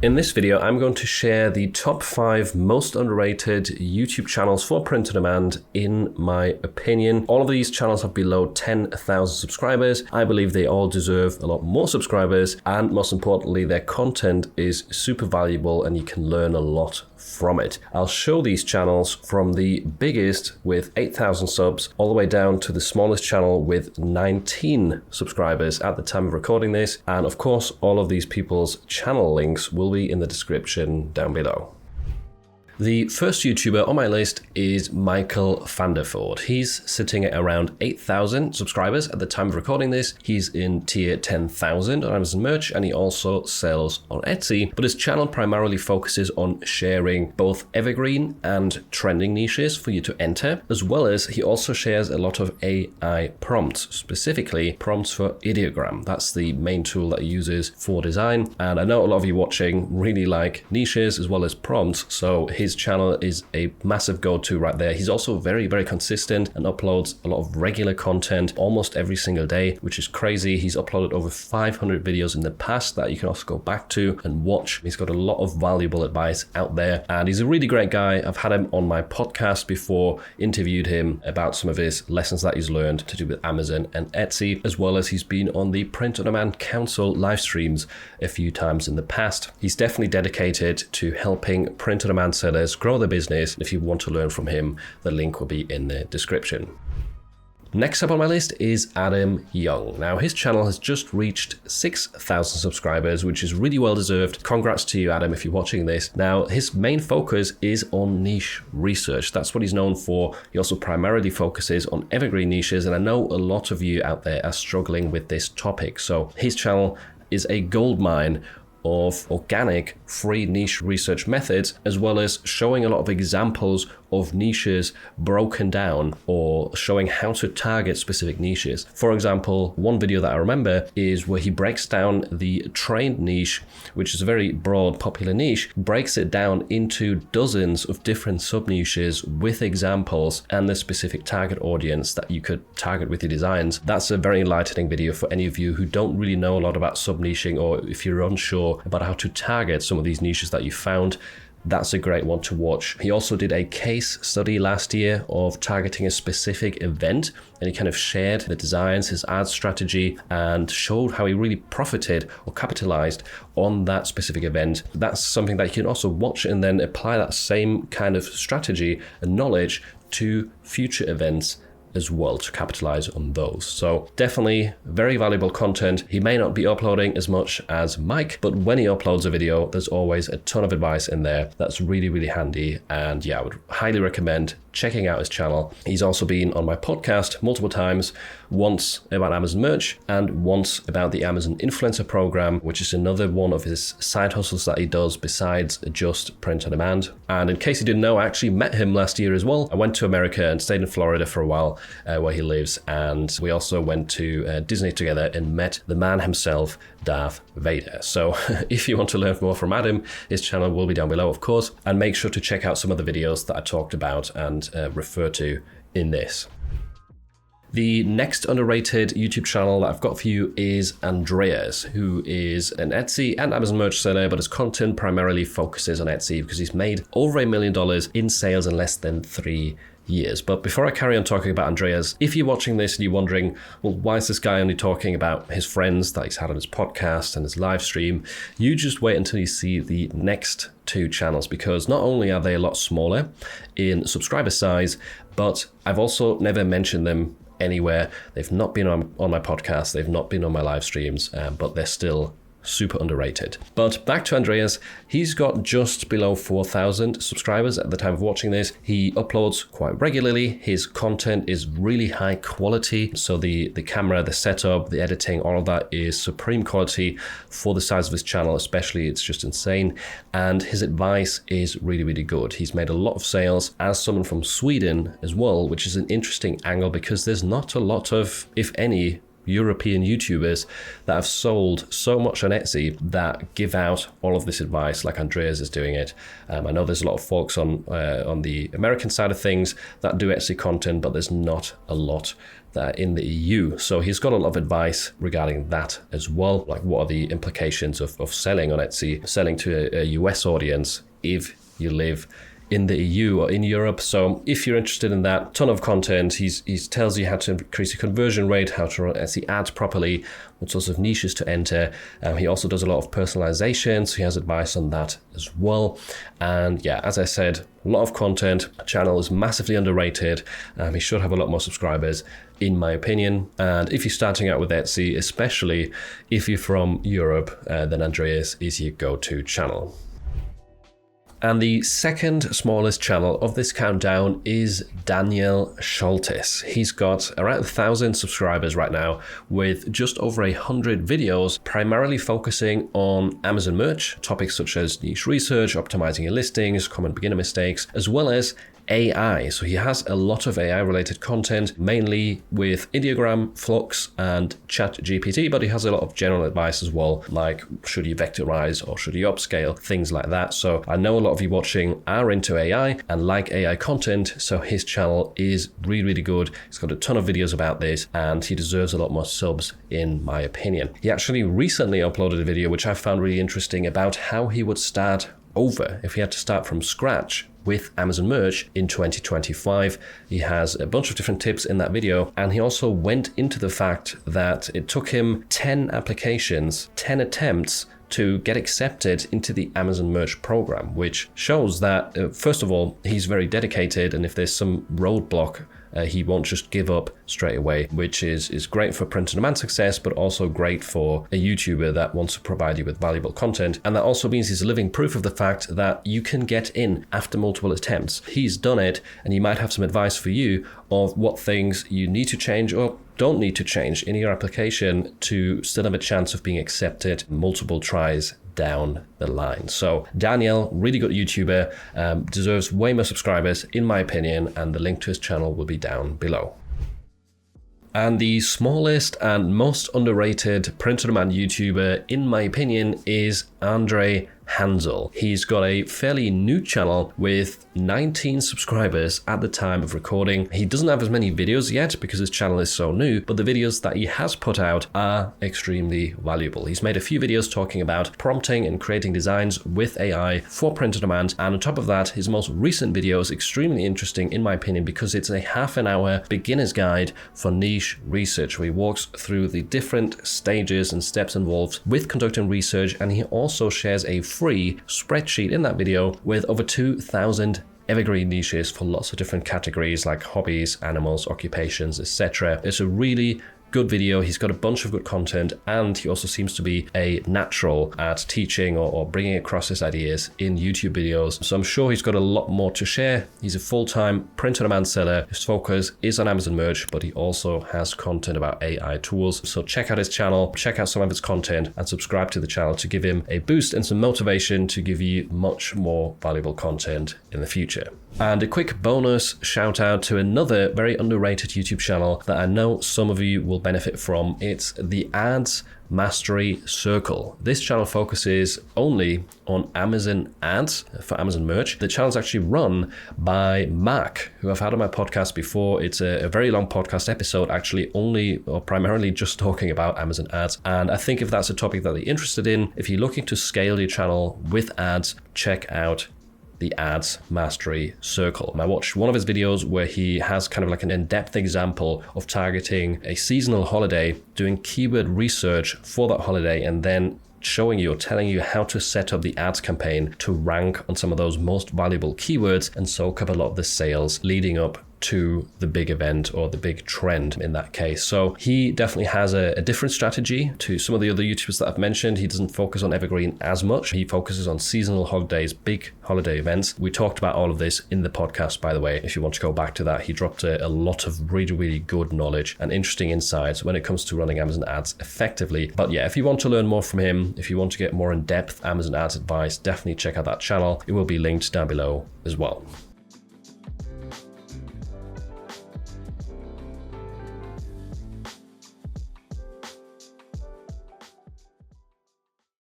In this video, I'm going to share the top 5 most underrated YouTube channels for print on demand in my opinion. All of these channels have below 10,000 subscribers. I believe they all deserve a lot more subscribers, and most importantly, their content is super valuable and you can learn a lot from it. I'll show these channels from the biggest with 8,000 subs all the way down to the smallest channel with 19 subscribers at the time of recording this. And of course, all of these people's channel links will be in the description down below. The first YouTuber on my list is Michael Vandervoort. He's sitting at around 8,000 subscribers at the time of recording this. He's in tier 10,000 on Amazon Merch, and he also sells on Etsy, but his channel primarily focuses on sharing both evergreen and trending niches for you to enter, as well as he also shares a lot of AI prompts, specifically prompts for ideogram. That's the main tool that he uses for design, and I know a lot of you watching really like niches as well as prompts, so his channel is a massive go-to right there. He's also very consistent and uploads a lot of regular content almost every single day, which is crazy. He's uploaded over 500 videos in the past that you can also go back to and watch. He's got a lot of valuable advice out there, and he's a really great guy. I've had him on my podcast before, interviewed him about some of his lessons that he's learned to do with Amazon and Etsy, as well as he's been on the Print on Demand Council live streams a few times in the past. He's definitely dedicated to helping print on demand sellers grow their business. If you want to learn from him, the link will be in the description. Next up on my list is Adam Young. Now, his channel has just reached 6,000 subscribers, which is really well deserved. Congrats to you, Adam, if you're watching this. Now, his main focus is on niche research. That's what he's known for. He also primarily focuses on evergreen niches, and I know a lot of you out there are struggling with this topic. So his channel is a goldmine of organic free niche research methods, as well as showing a lot of examples of niches broken down or showing how to target specific niches. For example, one video that I remember is where he breaks down the trained niche, which is a very broad popular niche, breaks it down into dozens of different sub niches with examples and the specific target audience that you could target with your designs. That's a very enlightening video for any of you who don't really know a lot about sub niching, or if you're unsure about how to target some of these niches that you found. That's a great one to watch. He also did a case study last year of targeting a specific event, and he kind of shared the designs, his ad strategy, and showed how he really profited or capitalized on that specific event. That's something that you can also watch and then apply that same kind of strategy and knowledge to future events as well to capitalize on those. So definitely very valuable content. He may not be uploading as much as Mike, but when he uploads a video, there's always a ton of advice in there that's really handy. And yeah, I would highly recommend checking out his channel. He's also been on my podcast multiple times, once about Amazon Merch and once about the Amazon Influencer Program, which is another one of his side hustles that he does besides just print on demand. And in case you didn't know, I actually met him last year as well. I went to America and stayed in Florida for a while, where he lives, and we also went to Disney together and met the man himself, Darth Vader. So if you want to learn more from Adam, his channel will be down below, of course, and make sure to check out some of the videos that I talked about and refer to in this. The next underrated YouTube channel that I've got for you is Andreas, who is an Etsy and Amazon Merch seller, but his content primarily focuses on Etsy because he's made over $1 million in sales in less than 3 years. But before I carry on talking about Andreas, if you're watching this and you're wondering, well, why is this guy only talking about his friends that he's had on his podcast and his live stream, you just wait until you see the next 2 channels, because not only are they a lot smaller in subscriber size, but I've also never mentioned them anywhere. They've not been on my podcast, they've not been on my live streams, but they're still super underrated. But back to Andreas, he's got just below 4,000 subscribers at the time of watching this. He uploads quite regularly. His content is really high quality. So the camera, the setup, the editing, all of that is supreme quality for the size of his channel, especially. It's just insane. And his advice is really good. He's made a lot of sales as someone from Sweden as well, which is an interesting angle because there's not a lot of, if any, European YouTubers that have sold so much on Etsy that give out all of this advice like Andreas is doing it. I know there's a lot of folks on the American side of things that do Etsy content, but there's not a lot that in the EU. So he's got a lot of advice regarding that as well. Like, what are the implications of selling on Etsy, selling to a US audience if you live in the EU or in Europe. So if you're interested in that, ton of content. He tells you how to increase your conversion rate, how to run Etsy ads properly, what sorts of niches to enter. He also does a lot of personalization, so he has advice on that as well. And yeah, as I said, a lot of content. Channel is massively underrated. He should have a lot more subscribers, in my opinion. And if you're starting out with Etsy, especially if you're from Europe, then Andreas is your go-to channel. And the second smallest channel of this countdown is Daniel Schultes. He's got around 1,000 subscribers right now with just over 100 videos, primarily focusing on Amazon merch, topics such as niche research, optimizing your listings, common beginner mistakes, as well as AI. So he has a lot of AI related content, mainly with Ideogram, Flux, and ChatGPT, but he has a lot of general advice as well, like should you vectorize or should you upscale, things like that. So I know a lot of you watching are into AI and like AI content, so his channel is really, really good. He's got a ton of videos about this and he deserves a lot more subs, in my opinion. He actually recently uploaded a video which I found really interesting about how he would start over if he had to start from scratch with Amazon merch in 2025. He has a bunch of different tips in that video, and he also went into the fact that it took him 10 applications, 10 attempts to get accepted into the Amazon merch program, which shows that first of all, he's very dedicated, and if there's some roadblock, he won't just give up straight away, which is great for print-on-demand success, but also great for a YouTuber that wants to provide you with valuable content. And that also means he's living proof of the fact that you can get in after multiple attempts. He's done it, and he might have some advice for you of what things you need to change or don't need to change in your application to still have a chance of being accepted multiple tries down the line. So Daniel, really good YouTuber, deserves way more subscribers, in my opinion, and the link to his channel will be down below. And the smallest and most underrated print-on-demand YouTuber, in my opinion, is Andre Hansel. He's got a fairly new channel with 19 subscribers at the time of recording. He doesn't have as many videos yet because his channel is so new, but the videos that he has put out are extremely valuable. He's made a few videos talking about prompting and creating designs with AI for print-on-demand, and on top of that, his most recent video is extremely interesting, in my opinion, because it's a half-an-hour beginner's guide for niche research, where he walks through the different stages and steps involved with conducting research, and he also shares a free spreadsheet in that video with over 2,000 evergreen niches for lots of different categories like hobbies, animals, occupations, etc. It's a really good video. He's got a bunch of good content, and he also seems to be a natural at teaching or bringing across his ideas in YouTube videos. So I'm sure he's got a lot more to share. He's a full-time print-on-demand seller. His focus is on Amazon merch, but he also has content about AI tools. So check out his channel, check out some of his content, and subscribe to the channel to give him a boost and some motivation to give you much more valuable content in the future. And a quick bonus shout out to another very underrated YouTube channel that I know some of you will benefit from. It's the Ads Mastery Circle. This channel focuses only on Amazon ads for Amazon merch. The channel is actually run by Mark, who I've had on my podcast before. It's a very long podcast episode, actually only or primarily just talking about Amazon ads. And I think if that's a topic that you're interested in, if you're looking to scale your channel with ads, check out the Ads Mastery Circle. And I watched one of his videos where he has kind of like an in-depth example of targeting a seasonal holiday, doing keyword research for that holiday, and then showing you or telling you how to set up the ads campaign to rank on some of those most valuable keywords and soak up a lot of the sales leading up to the big event or the big trend in that case. So he definitely has a different strategy to some of the other YouTubers that I've mentioned. He doesn't focus on evergreen as much. He focuses on seasonal holidays, big holiday events. We talked about all of this in the podcast, by the way. If you want to go back to that, he dropped a lot of really, really good knowledge and interesting insights when it comes to running Amazon ads effectively. But yeah, if you want to learn more from him, if you want to get more in-depth Amazon ads advice, definitely check out that channel. It will be linked down below as well.